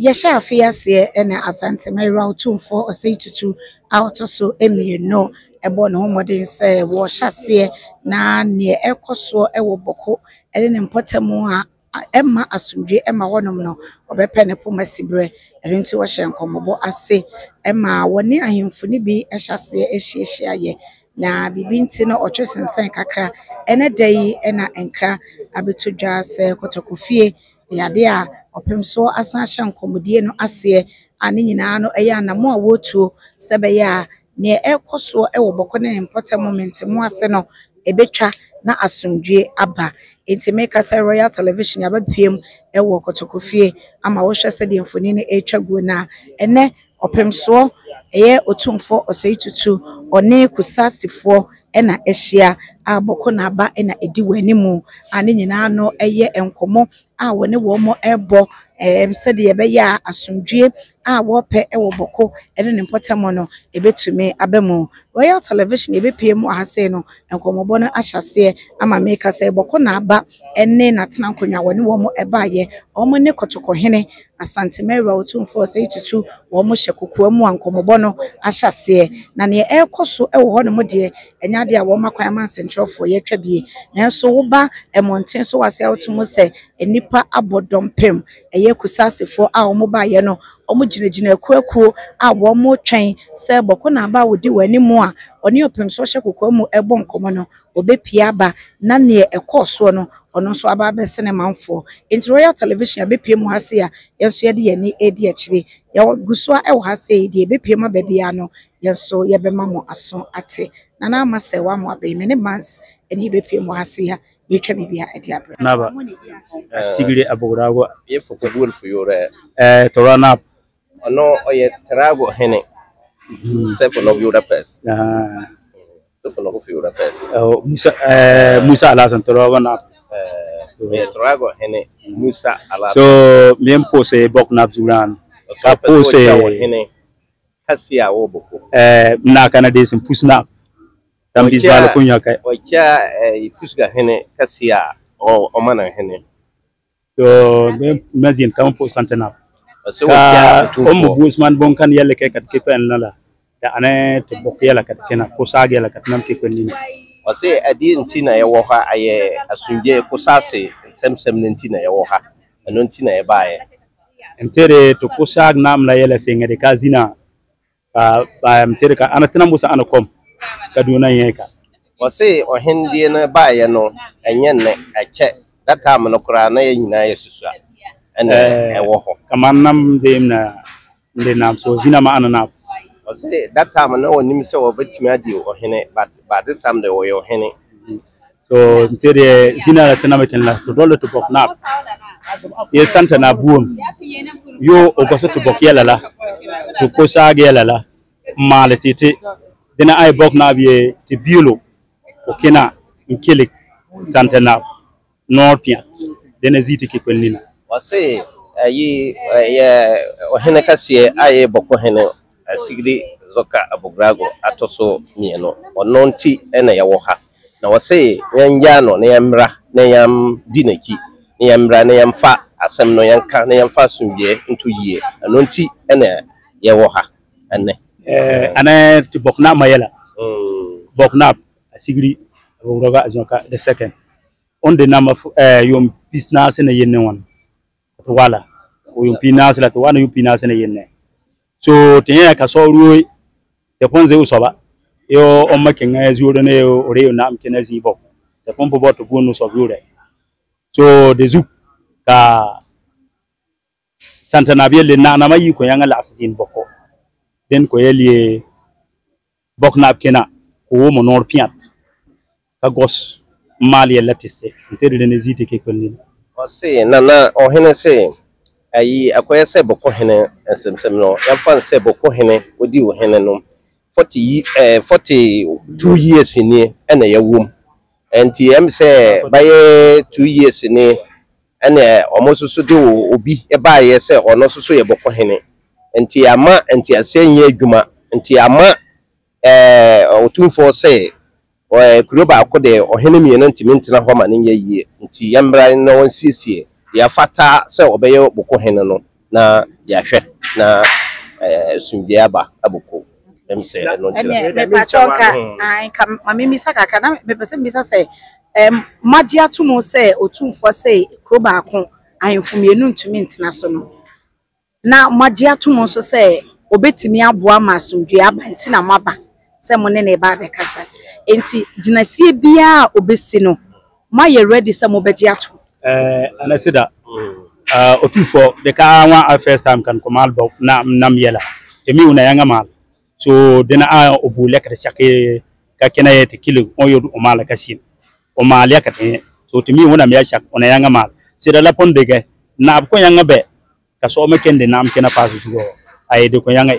Yasha Fiasie and Asante Mary 2 for or say to out so Emily no a born homodin say was chassis na near Ecoso Ewo Boko and then important more Emma Asumdre Emma one no or be pennepo messibre and into a shank combo I say Emma one near him for be a chassis a she na bibinti no otwes nsan kakra ene dai ena enka abeto dwa se kotokofie yade a opem so asan hye nkomodie no ase ane nyina no eya anamo a wotuo sebe ya ne ekoso ewo bokone important moment mu ase no ebetwa na asumdwe aba enti make say Royal Television abapiem ewo kotokofie ama wo hwese de mfoni ne etwa gu na ene opem so eye otumfo oseitutu one kusasifo ena ehia aboko na aba ena edi wanimu ane nyina no eye enkomo a wone wo mo ebo sede ye be ya asumdwe a wo pe ewo boko ene ne mpotamo no ebetume abemu Royal Television ebepiem ahase no enkomobo no ahyase ama make say boko na aba ene na tena nkonwa wone wo mo ebaye omo ne kotokohene Asante Mary otumfo say tutu wo mo hyekokoa mu ankomobo no ahyase na ne ekoso ewo ho no mo de enya de a wo makwan man centralfo ye twabie nanso wo ba emonten so wase otumo se enipa abodompem eye kusasefo a wo mo ba ye no omo ginegina akuakuo a wo mo twen se boko na ba wodi wanimu a oni opem so hyekokoa mu ebo nkomo no obepia ba na ne ekoso no ono so aba besene manfo enti Royal Television abepiem hase a yenso ye de yani edi akire ya gusua ewo hase de ebepiem ababia no yenso ye bema mo aso ate na na amase wa mo abemi ne mans eni bepiem hase ya yetwa bibia edi abre naba sigire abogrago ye foko bol fu yore torana ono oye trago hene se fo no yura pes to fo no fu yura pes Musa Alasan torana ye trago hene Musa Alasan so mem pose bok na zuran ka pose hene kasia wo boko na kana de sim pusna tam bisbal kunya kai o cha pusga hene kasia o mana hene so mem imagine tam po santena so o mo busman bon kan yelle ke kat kepen la ya ane to bok yalla kat kena ko sage yalla kat nam ke konni o se adi ntina ye wo ha aye asunje ko sase semsem ntina ye wo ha no ntina ye baaye entere to ko sag nam la yella se ngade kazina ba entere ka anatina musa anakom kaduna yeka o se o hindi na baaye no enye ne ache data am no kura na ye nyina ye susua ene e wo ho kamanam dem na nde nam so zina ma anana o se data am no onim se o betimi adi o hene but this time de o yo hene so entere zina la tanameten la so dole to bok na ye santa na buom yo o goso to bok yela la to ko sage yela la male tete dina ay bok na biye te biolo o kena inkele santa na norpia dina ziti ke pelnina wase ayi o hene kasie aye boko hene asigri zoka abogrago atoso mieno ononti ena ya woha na wase nyanja ne yamra ne yam dinaki ne yamra ne yamfa asem no yanka ne yamfa sumje nto yie ononti ena ya woha ene ana ti bokna mayela bokna asigri abogrago azoka the second on the number yom business ne yenne won wala yom pinas la to wana yom pinas ne yenne so tenya ka so ruoi te ponze usoba yo o makenga zuro ne o reo nam kenazi bo te pompo boto bunu so biure so de zu ka santa nabiele na mayi ko yanga la asin boko den ko yelie bokna kena ko mo nor piat ka gos mali latisse tere de nezite ke kolni o se nana o hene se ayi akoye se boko hene semsem no yamfa se boko hene odi o hene no 42 years ni ena yawum enti em se baye 2 years ni ena omosusu de obi e baaye se ono susu ye boko hene enti ama enti asenye adwuma enti ama otumfo se kuroba akode ohene miena ntimi ntina homa ne yie nti yambra no wonsiesie ya fata se obeye boko hene no na yahwɛ na sumdua aba aboko em say no ene me pa choka ai kam mami saka kana me pese mi sa say magia to mo say otumfo say kro ba ko ahemfo mienu ntumi ntena so no na magia to mo so say obetimi aboa ma asumdua aba ntina maba say mo ne ba be kasa enti ginasie bia obesi no ma ye ready say mo begia to and I said that otumfo the ka one first time kan komal bo na nam yela temi una yanga mal so dena obule ka shake ka kena yete kilo on yodu o mala kasin o mala ka te so temi una me shak ona yanga mal sira la pon dege na ko yanga be ka so me kende nam kena pasu sugo ay de ko yanga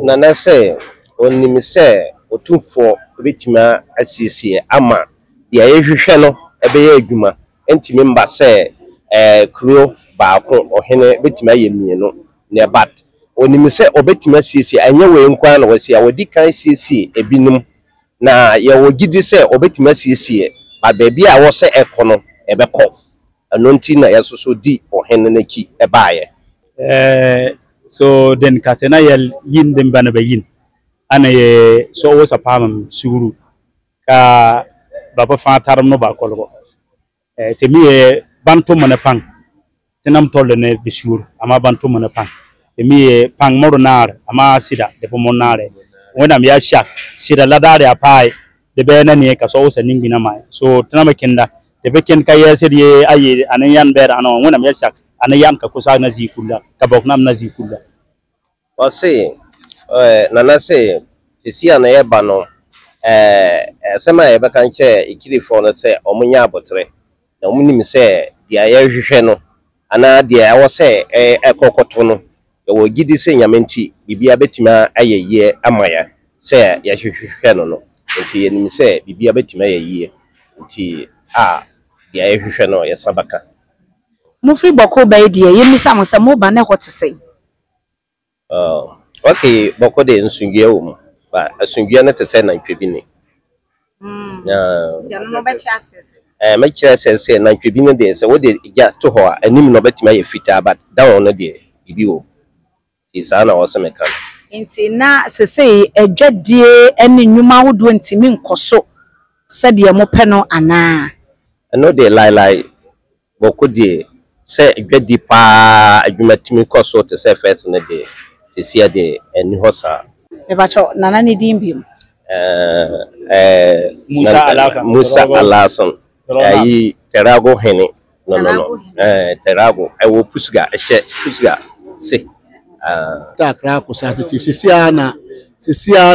na na say onimi say otumfo betima asiesie ama ya yehwehwe no ebe ye adwuma entimi mba say kuro baako ohene betima yemieno ne bat onimi say obetima asiesie anya we nkwa na wasi awodi kan asiesie ebinim na ye wogidi say obetima asiesie ababi a wo say ekono ebekọ anonti na yasoso di ohene na ki ebaaye so den katena yel yin dem bana be yin ana ye so wo sapam suguru ka baba fa taram no ba kolgo temi e bantu mana pang tinam tolle ne bisur ama bantu mana pang temi e pang modo nar ama sida de po monare wona mi ya sha sida la dare apai de be na ne ka so sa ningi na mai so tinama kenda de be ken ka yesir ye ayi anan yan ber ano wona mi ya sha anan yan ka kusa na zikulla ka bok nam na zikulla o say nana say sisi ana ye ba no sema ye beka nche ikirifo no say omunya abotre na omunim say dia ye hwehwe no ana dia wo say ekokoto no ye wo gidi say nyamenti bibia betima ayeye amaya say ye hwehwe no nti ye nim say bibia betima ayeye nti dia ye hwehwe no ye sabaka mufri boko ba die yemisa mo say mo ba na hot say okay boko de nsungye wo ba asungye na te say na ntwebi ni ti no be chassis me kire say na ntwebi ni de say wo de ja to ho anim no betima ye fita but down no de ibi wo isa na wo se me kan nti na sesei adwadie ene nnwuma wodo ntimi nkoso sede mo pe no ana no de lai boko de say adwadi pa adwuma timi koso te say first na de sia de eni hosa me ba cho nana ne dimbim Musa Alasan ayi terago hene no terago I wo pusga pusga se takra ko sa se sisia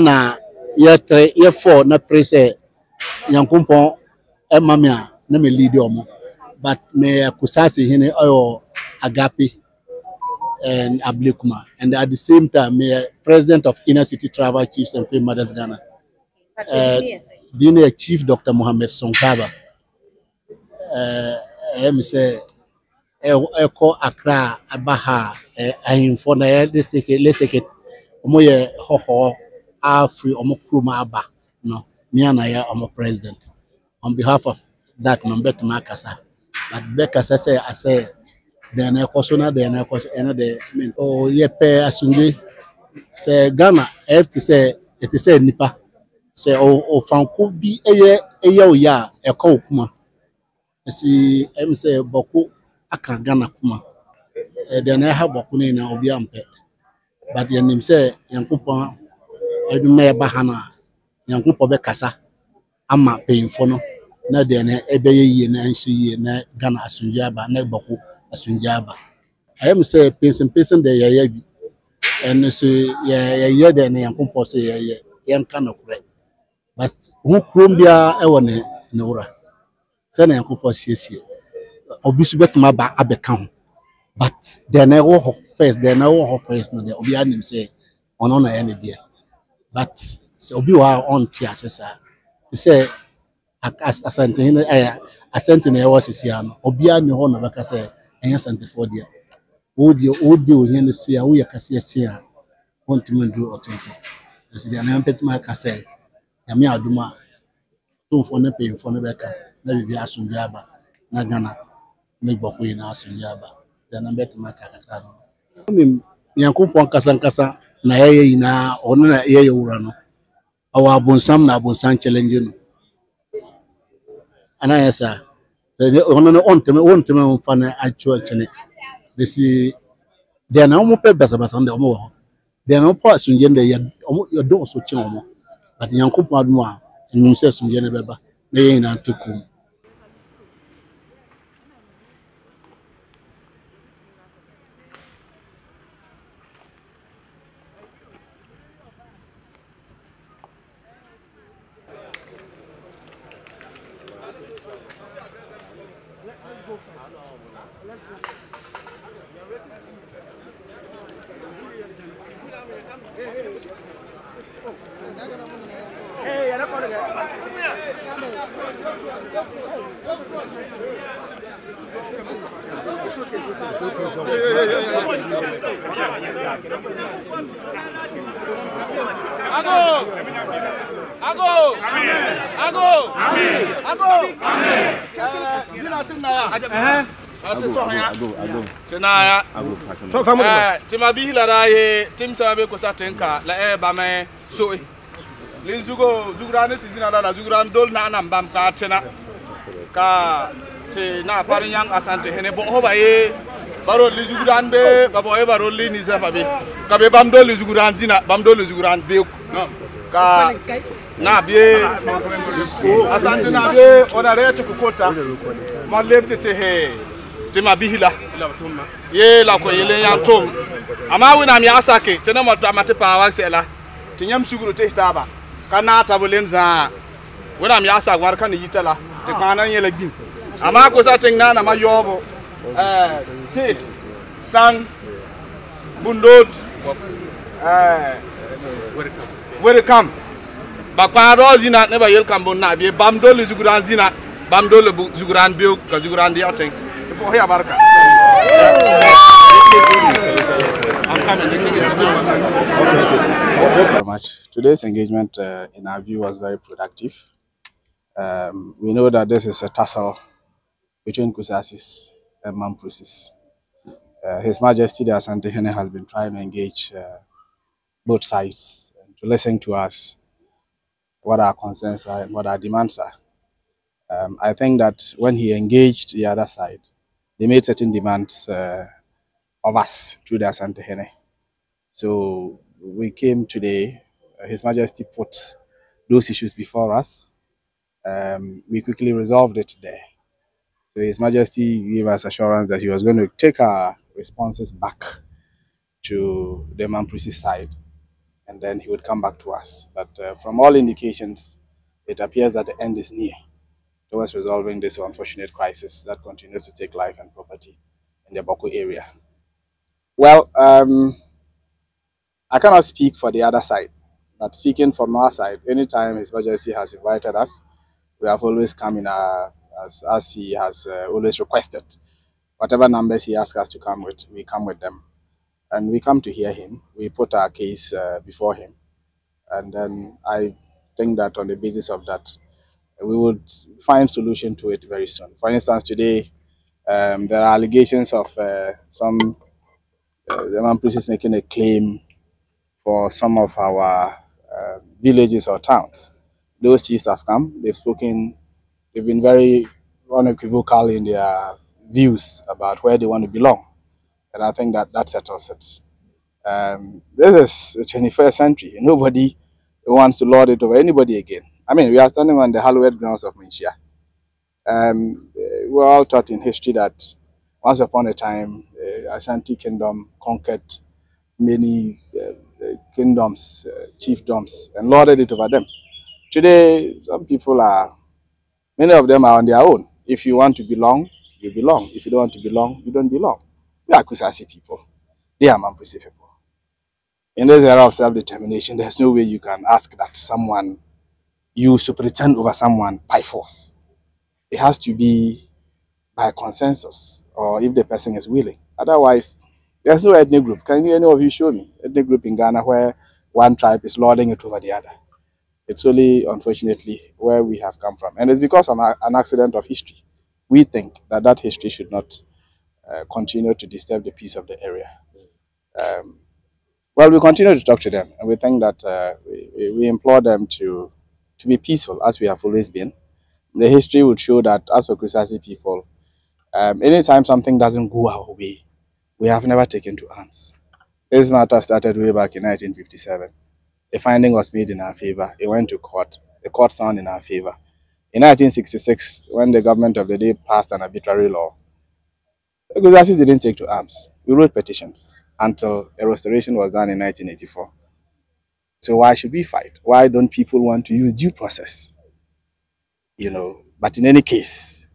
na ye 3 ye 4 na prese yankumpon e mamia na me lead omo but me kusasi hene oyo agape and Ablekuma, and at the same time, president of Inner City Travel Chiefs and Queen Mothers Ghana. Dine Chief Dr. Mohammed Sonkaba. I say, Eko Accra, Abaha, I'm for let's take it. Omoye Hoho, Afri, Omokruma Aba. No, Mianaya, Omo president. On behalf of that, number to Makasa. But Bekasa say, I say, then I question then I question another mean oh yeah pay asunde say Ghana have to say it is say nipa say o fanko bi eye o ya e ka okuma si em say boku aka Ghana kuma then I have boku ni na obi ampe but ya nim say yankopon edu me ba hana yankopon be kasa ama payimfo no na then e be ye na nshi ye na Ghana asunde aba na boku asunjaba I am say person the ya bi and say ya de na yankompo say ya nka no kure but who Colombia e wona na wura say na yankompo siesie obisu betuma ba abeka ho but then I go first no the obi anim say ono na ya ne dia but say obi wa on tia sesa say asante hina asante na ya wasisia no obi ani ho na beka say enya sante for dia odi ohene sia wo yakase sia wontimandu otonfo esi dia na mpetima kase ya mi aduma tonfo na peyfo na beka na bibi asunja aba na Ghana na gboko yi na asunja aba dia na mpetima kakakra no Nyankopɔn kasa na yɛyɛ nyinaa ɔno na yɛyɛ wura no ɔwɔ abonsam na abonsam challenge no anayɛ saa ɔno no ɔntɛmɛ mfa no atwa kyene bɛsi deɛ na ɔmo pɛ basabasa no deɛ ɔmo wɔ hɔ deɛ na ɔmo pɛ asomdwe no deɛ yɛdɔɔso kyɛn ɔmo but Nyankopɔn adom a ɛnim sɛ asomdwe no bɛba na yɛn nyinaa te kum. Tima bihila raye tim sabe ko satenka la e ba me so lin zugo zugran ti zina la zugran dol na nan bam ka tena ka te na parinyang asante hene bo ho baye baro li zugran be ba boye baro li ni sa babe ka be bam dol zugran zina bam dol zugran be ka na be asante na be ona rete ku kota mo lepte te he tima bihila ye la ko yele yantom ama wina mi asake tena mo tamate pa wa sela tinyam suguru te taba kana tabulen za wina mi asa war kan yitala te kana yele gbin ama ko sa tengna na ma yobo tis tang bundod welcome ba pa rozina ne ba yel kambon na be bamdo le zuguran zina bamdo le zuguran bio ka zuguran di ateng ko ya barka. Very much. Today's engagement, in our view, was very productive. We know that this is a tussle between Kusasis and Mampusis. His Majesty the Asante Hene has been trying to engage both sides and to listen to us, what our concerns are and what our demands are. I think that when he engaged the other side, they made certain demands of us through the Asante Hene. So we came today, His Majesty put those issues before us. We quickly resolved it there. So His Majesty gave us assurance that he was going to take our responses back to the Mamprisi side, and then he would come back to us. But from all indications, it appears that the end is near towards resolving this unfortunate crisis that continues to take life and property in the Boko area. Well, I cannot speak for the other side, but speaking from our side, anytime His Majesty has invited us, we have always come in as he has always requested. Whatever numbers he asks us to come with, we come with them. And we come to hear him. We put our case before him. And then I think that on the basis of that, we would find solution to it very soon. For instance, today, there are allegations of some the Mamprisis making a claim for some of our villages or towns. Those chiefs have come, they've spoken, they've been very unequivocal in their views about where they want to belong. And I think that that settles it. This is the 21st century. Nobody wants to lord it over anybody again. I mean, we are standing on the hallowed grounds of Minshia. We're all taught in history that once upon a time, Ashanti Kingdom conquered many kingdoms, chiefdoms, and lorded it over them. Today, some people many of them are on their own. If you want to belong, you belong. If you don't want to belong, you don't belong. We are Kusasi people. They are Mampusi people. In this era of self-determination, there's no way you can ask that someone, you should pretend over someone by force. It has to be by consensus, or if the person is willing. Otherwise, there's no ethnic group. Can any of you show me ethnic group in Ghana where one tribe is lording it over the other? It's only, unfortunately, where we have come from. And it's because of an accident of history. We think that that history should not continue to disturb the peace of the area. Well, we continue to talk to them, and we think that we implore them to be peaceful, as we have always been. The history would show that, as for Kusasi people, anytime something doesn't go our way, we have never taken to arms. This matter started way back in 1957. A finding was made in our favor. It went to court. The court found in our favor. In 1966, when the government of the day passed an arbitrary law, the Guzasis didn't take to arms. We wrote petitions until a restoration was done in 1984. So why should we fight? Why don't people want to use due process? You know, but in any case,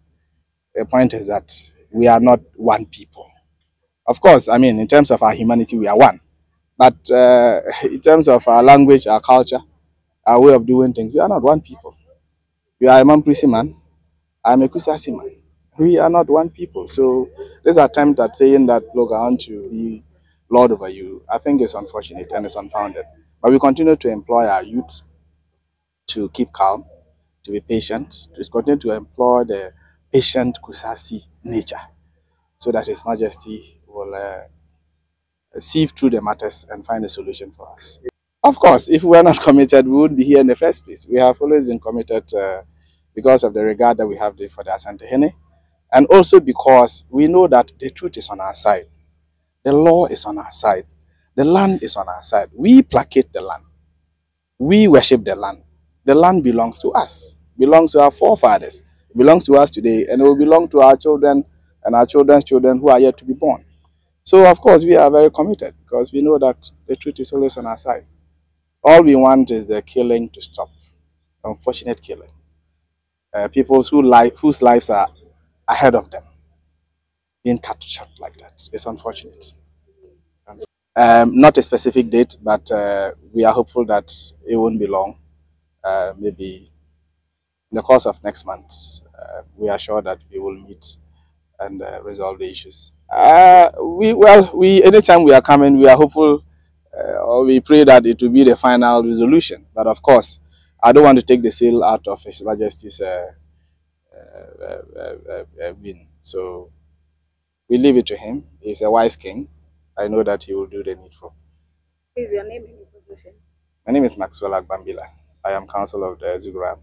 the point is that we are not one people. Of course, I mean, in terms of our humanity, we are one. But in terms of our language, our culture, our way of doing things, we are not one people. You are a Mamprisi man, I am a Kusasi man. We are not one people. So this attempt at saying that, look, I want to be Lord over you, I think is unfortunate and it's unfounded. But we continue to employ our youth to keep calm, to be patient, to continue to employ the patient Kusasi nature, so that His Majesty will sieve through the matters and find a solution for us. Of course, if we were not committed, we wouldn't be here in the first place. We have always been committed because of the regard that we have for the Asantehene, and also because we know that the truth is on our side. The law is on our side. The land is on our side. We placate the land. We worship the land. The land belongs to us, belongs to our forefathers, it belongs to us today, and it will belong to our children and our children's children who are yet to be born. So, of course, we are very committed because we know that the truth is always on our side. All we want is the killing to stop, unfortunate killing. People whose lives are ahead of them being cut short like that. It's unfortunate. Not a specific date, but we are hopeful that it won't be long. Maybe in the course of next month, we are sure that we will meet and resolve the issues. Anytime we are coming, we are hopeful, or we pray that it will be the final resolution. But of course, I don't want to take the seal out of His Majesty's win. So we leave it to him. He's a wise king. I know that he will do the needful. What is your name and your position? My name is Maxwell Agbambila. I am counsel of the Zugram.